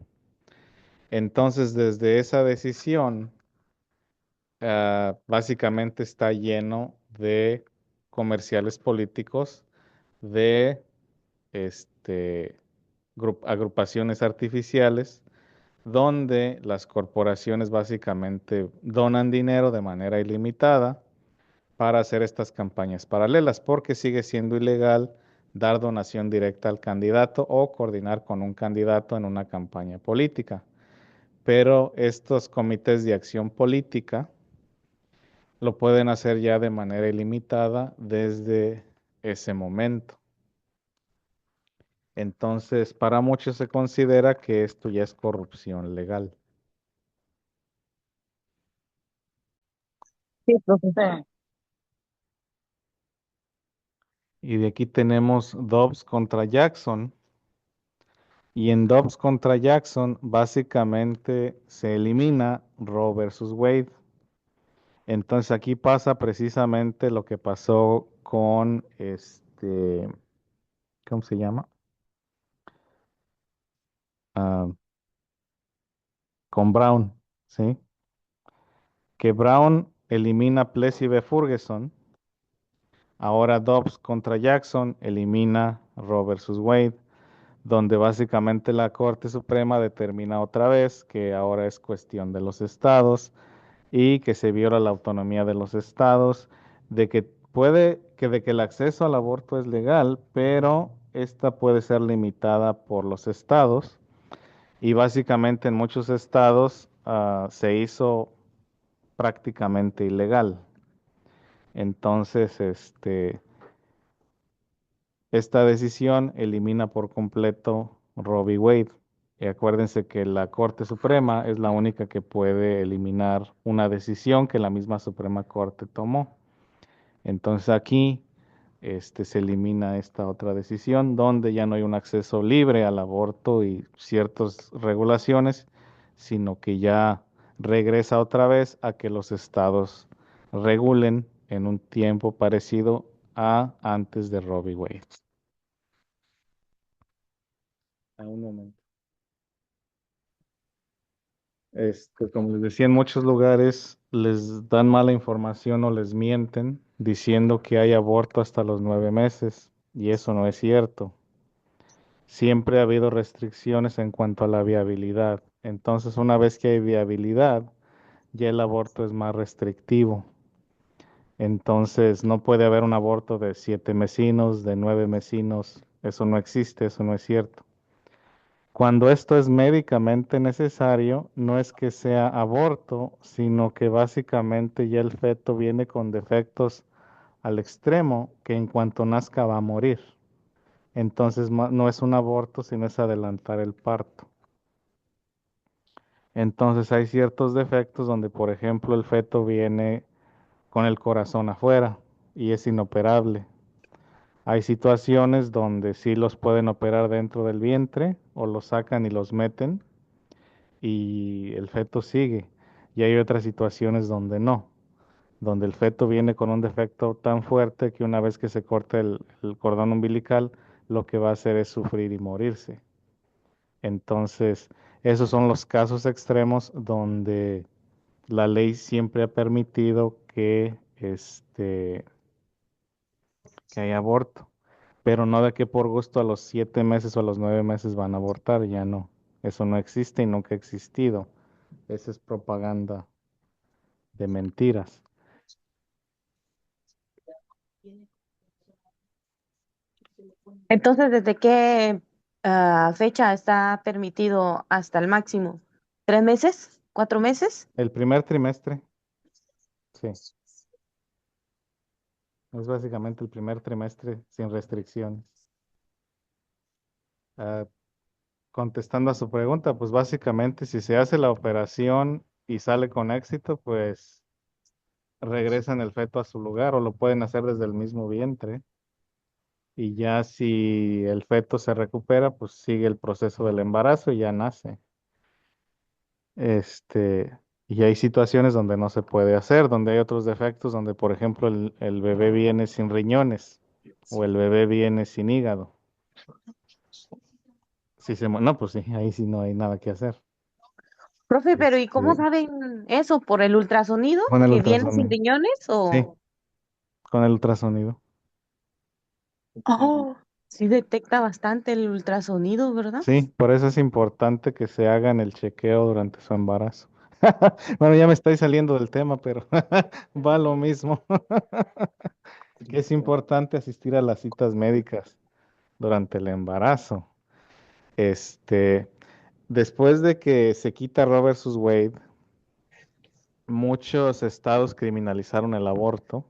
Speaker 1: Entonces, desde esa decisión, básicamente está lleno de comerciales políticos de este, agrupaciones artificiales donde las corporaciones básicamente donan dinero de manera ilimitada para hacer estas campañas paralelas, porque sigue siendo ilegal dar donación directa al candidato o coordinar con un candidato en una campaña política. Pero estos comités de acción política lo pueden hacer ya de manera ilimitada desde ese momento. Entonces, para muchos se considera que esto ya es corrupción legal.
Speaker 4: Sí, profe.
Speaker 3: Sí.
Speaker 1: Y de aquí tenemos Dobbs contra Jackson. Y en Dobbs contra Jackson, básicamente se elimina Roe versus Wade. Entonces aquí pasa precisamente lo que pasó con ¿cómo se llama? Ah, con Brown, ¿sí? Que Brown elimina Plessy v. Ferguson. Ahora Dobbs contra Jackson elimina Roe versus Wade, donde básicamente la Corte Suprema determina otra vez que ahora es cuestión de los estados y que se viola la autonomía de los estados, de que el acceso al aborto es legal, pero esta puede ser limitada por los estados y básicamente en muchos estados se hizo prácticamente ilegal. Entonces, esta decisión elimina por completo Roe v. Wade. Y acuérdense que la Corte Suprema es la única que puede eliminar una decisión que la misma Suprema Corte tomó. Entonces aquí se elimina esta otra decisión donde ya no hay un acceso libre al aborto y ciertas regulaciones, sino que ya regresa otra vez a que los estados regulen en un tiempo parecido a antes de Roe v. Wade. A un momento. Como les decía, en muchos lugares les dan mala información o les mienten diciendo que hay aborto hasta los 9 meses, y eso no es cierto. Siempre ha habido restricciones en cuanto a la viabilidad. Entonces, una vez que hay viabilidad, ya el aborto es más restrictivo. Entonces, no puede haber un aborto de 7 mesinos, de 9 mesinos. Eso no existe, eso no es cierto. Cuando esto es médicamente necesario, no es que sea aborto, sino que básicamente ya el feto viene con defectos al extremo que en cuanto nazca va a morir. Entonces no es un aborto, sino es adelantar el parto. Entonces hay ciertos defectos donde, por ejemplo, el feto viene con el corazón afuera y es inoperable. Hay situaciones donde sí los pueden operar dentro del vientre o los sacan y los meten y el feto sigue. Y hay otras situaciones donde no, donde el feto viene con un defecto tan fuerte que una vez que se corta el cordón umbilical, lo que va a hacer es sufrir y morirse. Entonces, esos son los casos extremos donde la ley siempre ha permitido que haya aborto, pero no de que por gusto a los 7 meses o a los 9 meses van a abortar, ya no. Eso no existe y nunca ha existido. Esa es propaganda de mentiras.
Speaker 4: Entonces, ¿desde qué fecha está permitido hasta el máximo? ¿3 meses? ¿4 meses?
Speaker 1: El primer trimestre, sí, es básicamente el primer trimestre sin restricciones. Ah, Contestando a su pregunta, pues básicamente si se hace la operación y sale con éxito, pues regresan el feto a su lugar o lo pueden hacer desde el mismo vientre. Y ya si el feto se recupera, pues sigue el proceso del embarazo y ya nace. Este, y hay situaciones donde no se puede hacer, donde hay otros defectos, donde por ejemplo el bebé viene sin riñones o el bebé viene sin hígado. Si no, pues sí, ahí sí no hay nada que hacer.
Speaker 4: Profe, pero ¿y cómo
Speaker 1: Este,
Speaker 4: saben eso? ¿Por el ultrasonido?
Speaker 1: con el
Speaker 4: ¿Que viene sin
Speaker 1: ultrasonido.
Speaker 4: riñones
Speaker 1: Sí,
Speaker 4: o...?
Speaker 1: con el ultrasonido.
Speaker 4: Oh, sí detecta bastante el ultrasonido, ¿verdad?
Speaker 1: Sí, por eso es importante que se hagan el chequeo durante su embarazo. Bueno, ya me estoy saliendo del tema, pero va lo mismo. Que es importante asistir a las citas médicas durante el embarazo. Este, Después de que se quita Roe versus Wade, muchos estados criminalizaron el aborto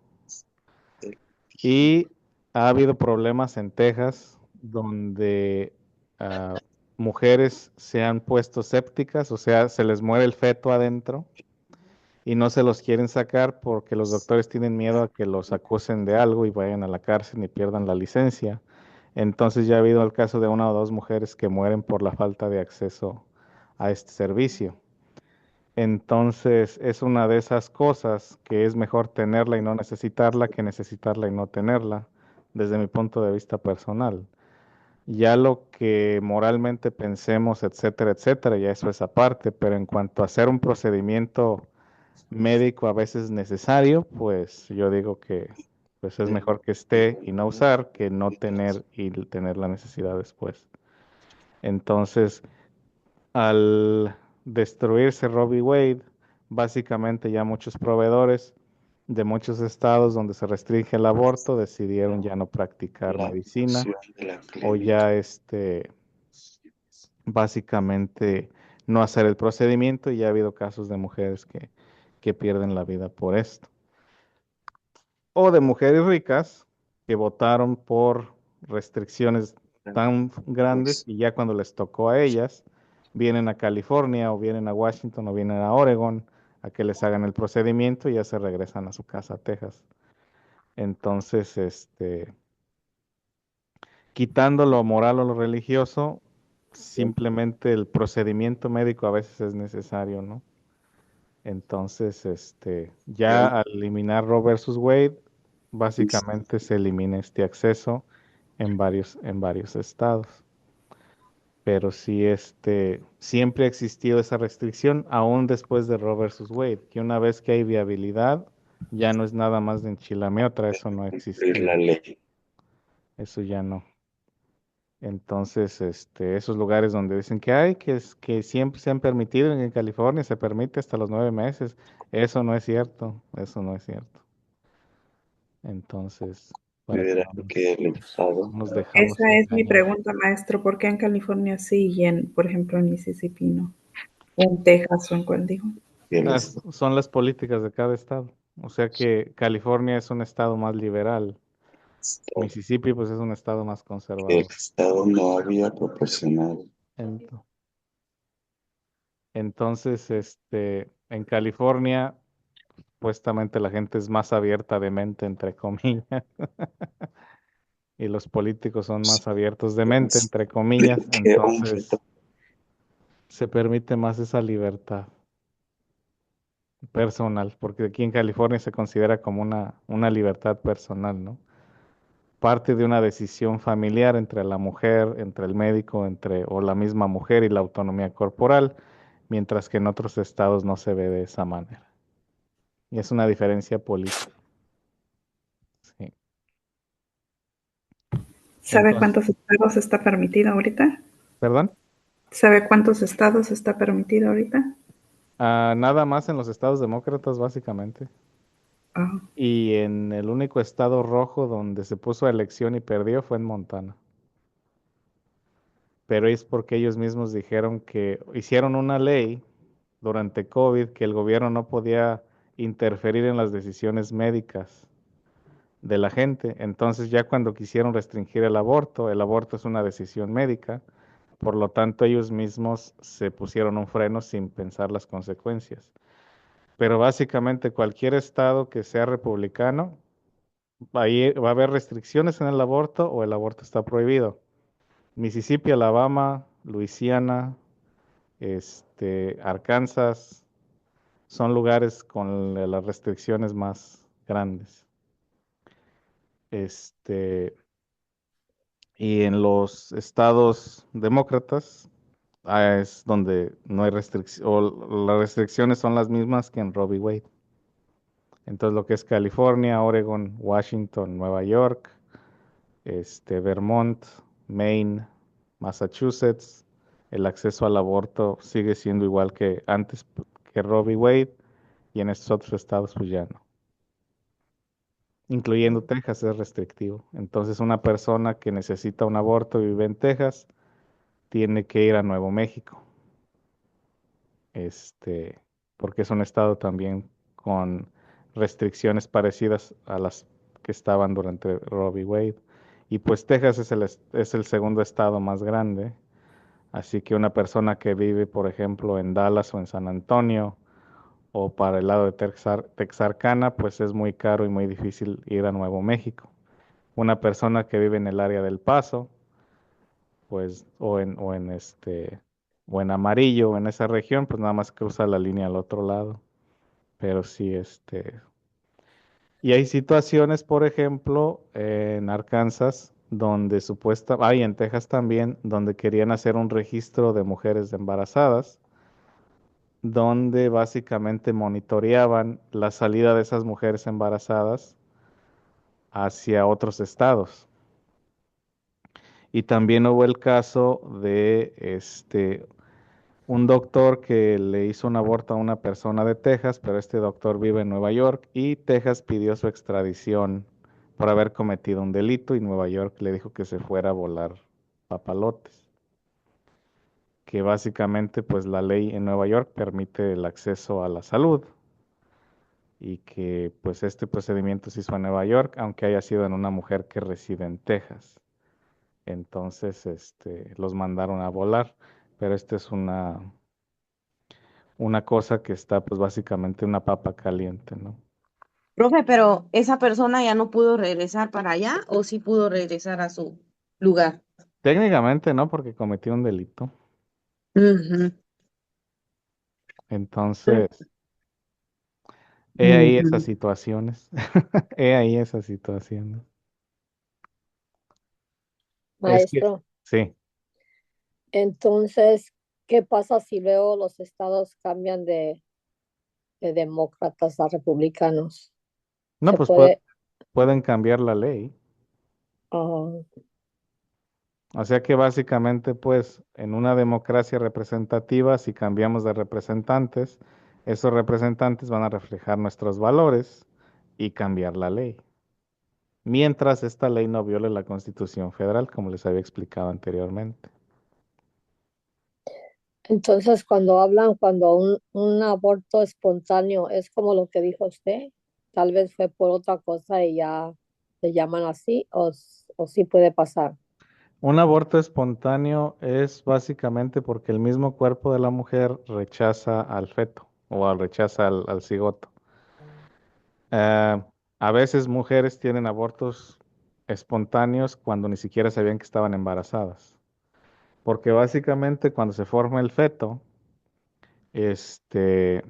Speaker 1: y ha habido problemas en Texas donde ah, mujeres se han puesto sépticas, o sea, se les muere el feto adentro y no se los quieren sacar porque los doctores tienen miedo a que los acusen de algo y vayan a la cárcel y pierdan la licencia. Entonces ya ha habido el caso de una o dos mujeres que mueren por la falta de acceso a este servicio. Entonces es una de esas cosas que es mejor tenerla y no necesitarla que necesitarla y no tenerla, desde mi punto de vista personal. Ya lo que moralmente pensemos, etcétera, etcétera, ya eso es aparte, pero en cuanto a hacer un procedimiento médico a veces necesario, pues yo digo que pues es mejor que esté y no usar que no tener y tener la necesidad después. Entonces, al destruirse Roe v. Wade, básicamente ya muchos proveedores de muchos estados donde se restringe el aborto decidieron ya no practicar
Speaker 5: La
Speaker 1: medicina
Speaker 5: función de la
Speaker 1: o
Speaker 5: clínica.
Speaker 1: ya básicamente no hacer el procedimiento y ya ha habido casos de mujeres que pierden la vida por esto. O de mujeres ricas que votaron por restricciones tan grandes y ya cuando les tocó a ellas, vienen a California o vienen a Washington o vienen a Oregon a que les hagan el procedimiento y ya se regresan a su casa a Texas. Entonces, quitando lo moral o lo religioso, simplemente el procedimiento médico a veces es necesario, ¿no? Entonces, ya al eliminar Roe versus Wade, básicamente se elimina este acceso en varios estados. Pero sí, siempre ha existido esa restricción, aún después de Roe versus Wade, que una vez que hay viabilidad, ya no es nada más de enchilame otra, eso no ha
Speaker 5: Cumplir la
Speaker 1: existido,
Speaker 5: ley.
Speaker 1: eso ya no. Entonces, esos lugares donde dicen que hay, que siempre se han permitido, en California se permite hasta los 9 meses, eso no es cierto, eso no es cierto. Entonces, para que
Speaker 5: Considerar que el Estado
Speaker 1: no nos dejamos
Speaker 2: Esa es mi
Speaker 1: engañar.
Speaker 2: pregunta, maestro. ¿Por qué en California sí y por ejemplo, en Mississippi no? O en Texas o en cuál dijo.
Speaker 5: y el
Speaker 1: Son las políticas de cada estado. O sea que California es un estado más liberal,
Speaker 5: Estado,
Speaker 1: Mississippi pues es un estado más
Speaker 5: que el
Speaker 1: conservador.
Speaker 5: Estado no había proporcionado.
Speaker 1: Ento- Entonces, en California, supuestamente la gente es más abierta de mente, entre comillas, y los políticos son más abiertos de mente, entre comillas,
Speaker 5: Que un
Speaker 1: entonces se permite más esa libertad personal, porque aquí en California se considera como una libertad personal, ¿no? Parte de una decisión familiar entre la mujer, entre el médico, o la misma mujer y la autonomía corporal, mientras que en otros estados no se ve de esa manera. Y es una diferencia política. Sí.
Speaker 2: ¿Sabe
Speaker 1: Entonces,
Speaker 2: cuántos estados está permitido ahorita?
Speaker 1: ¿perdón?
Speaker 2: ¿Sabe cuántos estados está permitido ahorita?
Speaker 1: Nada más en los estados demócratas, básicamente.
Speaker 2: Ah,
Speaker 1: Y en el único estado rojo donde se puso a elección y perdió fue en Montana. Pero es porque ellos mismos dijeron que hicieron una ley durante COVID que el gobierno no podía interferir en las decisiones médicas de la gente. Entonces ya cuando quisieron restringir el aborto es una decisión médica, por lo tanto ellos mismos se pusieron un freno sin pensar las consecuencias. Pero básicamente cualquier estado que sea republicano, ahí va a haber restricciones en el aborto o el aborto está prohibido. Mississippi, Alabama, Luisiana, Arkansas, son lugares con las restricciones más grandes. Este, y en los estados demócratas es donde no hay restricción, o las restricciones son las mismas que en Roe v. Wade. Entonces lo que es California, Oregon, Washington, Nueva York, Vermont, Maine, Massachusetts, el acceso al aborto sigue siendo igual que antes que Roe v. Wade, y en estos otros estados pues ya no. Incluyendo Texas es restrictivo. Entonces una persona que necesita un aborto y vive en Texas tiene que ir a Nuevo México, este, porque es un estado también con restricciones parecidas a las que estaban durante Roe v. Wade. Y pues Texas es el segundo estado más grande, así que una persona que vive, por ejemplo, en Dallas o en San Antonio o para el lado de Texarkana, pues es muy caro y muy difícil ir a Nuevo México. Una persona que vive en el área del Paso, pues, o en Amarillo, o en esa región, pues nada más cruza la línea al otro lado. Pero sí, y hay situaciones, por ejemplo, en Arkansas, donde hay en Texas también, donde querían hacer un registro de mujeres embarazadas, donde básicamente monitoreaban la salida de esas mujeres embarazadas hacia otros estados. Y también hubo el caso de un doctor que le hizo un aborto a una persona de Texas, pero este doctor vive en Nueva York y Texas pidió su extradición por haber cometido un delito y Nueva York le dijo que se fuera a volar papalotes. Que básicamente pues la ley en Nueva York permite el acceso a la salud y que pues este procedimiento se hizo en Nueva York, aunque haya sido en una mujer que reside en Texas. Entonces, los mandaron a volar, pero esta es una cosa que está pues básicamente una papa caliente, ¿no?
Speaker 4: Profe, pero esa persona ya no pudo regresar para allá o sí pudo regresar a su lugar.
Speaker 1: Técnicamente no, porque cometió un delito.
Speaker 4: Ujú,
Speaker 1: Entonces, he ahí esas
Speaker 4: ujú.
Speaker 1: situaciones. He ahí esas situaciones. Es que,
Speaker 6: Maestro,
Speaker 1: sí.
Speaker 6: entonces, ¿qué pasa si luego los estados cambian de demócratas a republicanos?
Speaker 1: No,
Speaker 6: Se
Speaker 1: pues
Speaker 6: puede,
Speaker 1: pueden cambiar la ley.
Speaker 6: ah,
Speaker 1: O sea que básicamente, pues, en una democracia representativa, si cambiamos de representantes, esos representantes van a reflejar nuestros valores y cambiar la ley. Mientras esta ley no viole la Constitución Federal, como les había explicado anteriormente.
Speaker 6: entonces cuando hablan, cuando un aborto espontáneo es como lo que dijo usted, tal vez fue por otra cosa y ya le llaman así, o sí puede pasar.
Speaker 1: Un aborto espontáneo es básicamente porque el mismo cuerpo de la mujer rechaza al feto o rechaza al cigoto. Eh, a veces mujeres tienen abortos espontáneos cuando ni siquiera sabían que estaban embarazadas. Porque básicamente cuando se forma el feto, este,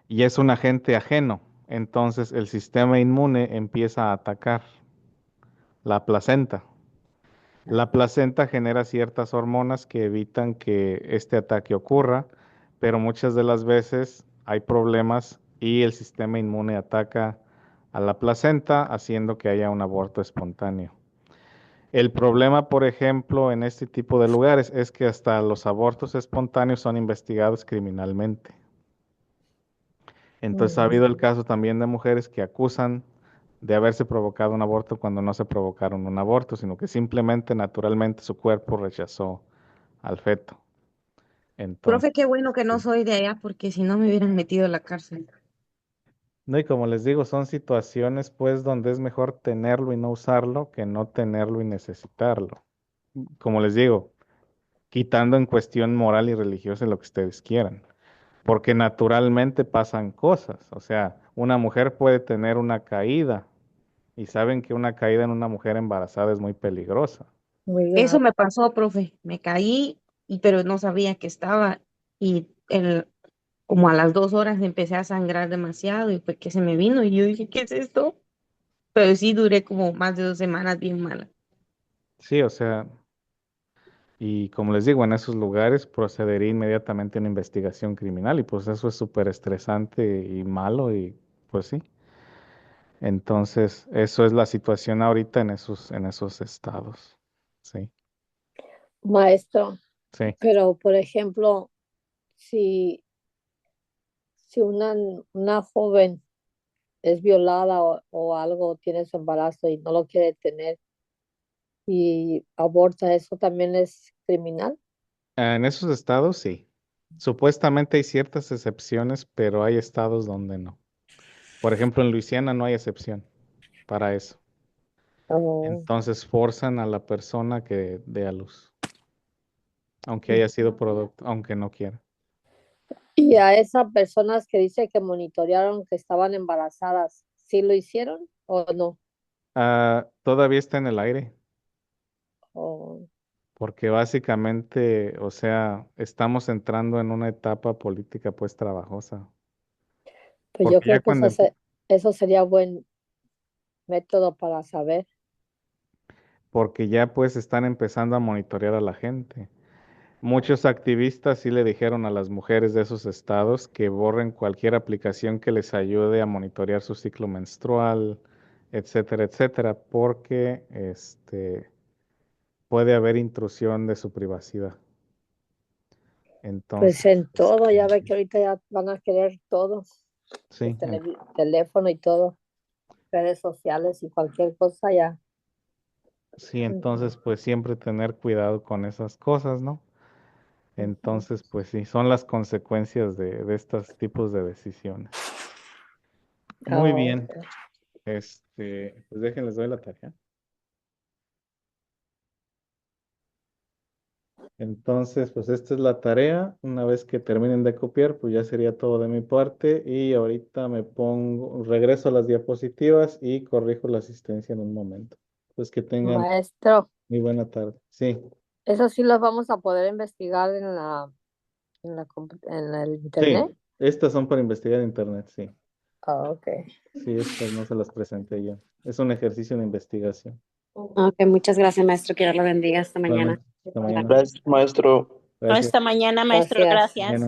Speaker 1: y es un agente ajeno, entonces el sistema inmune empieza a atacar la placenta. La placenta genera ciertas hormonas que evitan que este ataque ocurra, pero muchas de las veces hay problemas y el sistema inmune ataca a la placenta, haciendo que haya un aborto espontáneo. El problema, por ejemplo, en este tipo de lugares es que hasta los abortos espontáneos son investigados criminalmente. Entonces ha
Speaker 6: Mm,
Speaker 1: habido el caso también de mujeres que acusan de haberse provocado un aborto cuando no se provocaron un aborto, sino que simplemente naturalmente su cuerpo rechazó al feto. Entonces,
Speaker 4: Profe, qué bueno que no
Speaker 1: sí.
Speaker 4: soy de allá porque si no me hubieran metido a la cárcel.
Speaker 1: No, y como les digo, son situaciones pues donde es mejor tenerlo y no usarlo que no tenerlo y necesitarlo. Como les digo, quitando en cuestión moral y religiosa lo que ustedes quieran, porque naturalmente pasan cosas. O sea, una mujer puede tener una caída y saben que una caída en una mujer embarazada es muy peligrosa.
Speaker 6: muy
Speaker 4: Eso
Speaker 6: grave.
Speaker 4: me pasó, profe. Me caí, pero no sabía que estaba. Y como a las 2 horas empecé a sangrar demasiado y fue que se me vino y yo dije, ¿qué es esto? Pero sí duré como más de 2 semanas bien mala.
Speaker 1: Sí, o sea, y como les digo, en esos lugares procedería inmediatamente a una investigación criminal y pues eso es súper estresante y malo y pues sí. Entonces, eso es la situación ahorita en esos estados. Sí,
Speaker 6: Maestro,
Speaker 1: sí.
Speaker 6: pero por ejemplo, si, si una joven es violada o algo, tiene su embarazo y no lo quiere tener y aborta, ¿eso también es criminal?
Speaker 1: En esos estados sí. Supuestamente hay ciertas excepciones, pero hay estados donde no. Por ejemplo, en Luisiana no hay excepción para eso.
Speaker 6: Oh,
Speaker 1: Entonces forzan a la persona que dé a luz, aunque haya sido producto, aunque no quiera.
Speaker 6: Y a esas personas que dice que monitorearon que estaban embarazadas, ¿sí lo hicieron o no?
Speaker 1: Todavía está en el aire,
Speaker 6: O,
Speaker 1: porque básicamente, o sea, estamos entrando en una etapa política pues trabajosa.
Speaker 6: pues yo
Speaker 1: Porque ya
Speaker 6: creo que
Speaker 1: cuando,
Speaker 6: eso sería buen método para saber.
Speaker 1: porque ya pues están empezando a monitorear a la gente. Muchos activistas sí le dijeron a las mujeres de esos estados que borren cualquier aplicación que les ayude a monitorear su ciclo menstrual, etcétera, etcétera, porque puede haber intrusión de su privacidad.
Speaker 6: Pues
Speaker 1: Entonces,
Speaker 6: en todo, ya ve que ahorita ya van a querer todo, el
Speaker 1: sí,
Speaker 6: teléfono y todo, redes sociales y cualquier cosa ya.
Speaker 1: sí, entonces pues siempre tener cuidado con esas cosas, ¿no?
Speaker 6: Ujú.
Speaker 1: Entonces, pues sí, son las consecuencias de estos tipos de decisiones. Muy
Speaker 6: Ah,
Speaker 1: bien, pues déjenles doy la tarea. Entonces, pues esta es la tarea. Una vez que terminen de copiar, pues ya sería todo de mi parte. Y ahorita regreso a las diapositivas y corrijo la asistencia en un momento. Pues que tengan
Speaker 6: maestro,
Speaker 1: muy buena tarde. Sí,
Speaker 6: eso sí lo vamos a poder investigar en el
Speaker 1: sí,
Speaker 6: internet.
Speaker 1: estas son para investigar en internet, sí.
Speaker 6: Ah, ok.
Speaker 1: Sí, estas no se las presenté yo. Es un ejercicio de investigación.
Speaker 7: Ok, muchas gracias, maestro. Que Dios lo bendiga. Hasta mañana.
Speaker 1: Igualmente, hasta mañana.
Speaker 5: Gracias, maestro.
Speaker 1: Gracias.
Speaker 7: Hasta mañana, maestro.
Speaker 6: Gracias.
Speaker 7: Gracias.
Speaker 1: Mañana.